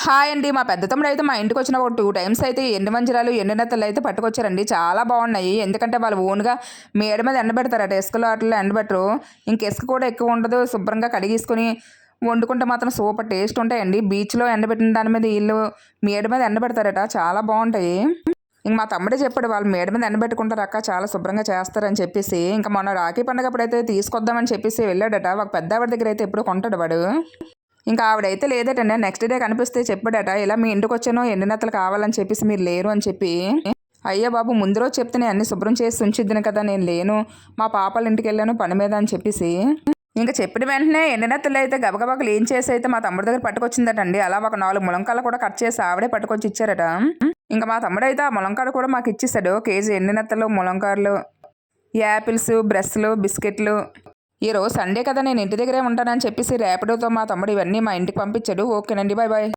Hi అండి. మా పెద్ద తమ్ముడు అయితే మా ఇంటికి వచ్చిన ఒక 2 టైమ్స్ అయితే ఎండు మంజరాలు, ఎండు నెత్తళ్ళు అయితే పట్టుకొచ్చారండి. చాలా బాగున్నాయి. ఎందుకంటే వాళ్ళు ఓన్‌గా మేడ మీద ఎండబెడతారట. ఇసుకలో ఆటిల్లో ఎండబెట్టరు. ఇంక ఇసుక కూడా ఎక్కువ ఉండదు. శుభ్రంగా కడిగేసుకొని వండుకుంటే మాత్రం సూపర్ టేస్ట్ ఉంటాయండి. బీచ్‌లో ఎండబెట్టిన దాని మీద ఈళ్ళు మేడ మీద ఎండబెడతారట. చాలా బాగుంటాయి. ఇంక మా తమ్ముడే చెప్పాడు వాళ్ళు మేడ మీద ఎండబెట్టుకుంటారు అక్క, చాలా శుభ్రంగా చేస్తారని చెప్పేసి. ఇంక మొన్న రాఖీ పండగప్పుడైతే తీసుకొద్దామని చెప్పేసి వెళ్ళాడట. ఒక పెద్దావిడ దగ్గర అయితే ఎప్పుడు కొంటాడు వాడు. ఇంకా ఆవిడైతే లేదటండి. నెక్స్ట్ డే కనిపిస్తే చెప్పాడట, ఇలా మీ ఇంటికి వచ్చాను ఎండు నెత్తలు కావాలని చెప్పేసి మీరు లేరు అని చెప్పి. అయ్యా బాబు, ముందు రోజు చెప్తే నేను అన్ని శుభ్రం చేసి ఉంచిద్దిను కదా, నేను లేను, మా పాపల ఇంటికి వెళ్ళాను పని మీద అని చెప్పేసి. ఇంకా చెప్పిన వెంటనే ఎండు నెత్తలు అయితే గబగబా క్లీన్ చేసి అయితే మా తమ్ముడి దగ్గర పట్టుకొచ్చిందటండి. అలా ఒక 4 ములంకాయలు కూడా కట్ చేసి ఆవిడే పట్టుకొచ్చి ఇచ్చారట. ఇంకా మా తమ్ముడు అయితే ఆ ములంకాయలు కూడా మాకు ఇచ్చేసాడు. కేజీ ఎండు నెత్తలు, ములంకాయలు, యాపిల్స్, బ్రష్లు, బిస్కెట్లు. ఈరోజు సండే కదా, నేను ఇంటి దగ్గరే ఉంటానని చెప్పేసి ర్యాపిడోతో మా తమ్ముడు ఇవన్నీ మా ఇంటికి పంపించాడు. ఓకేనండి, బాయ్ బాయ్.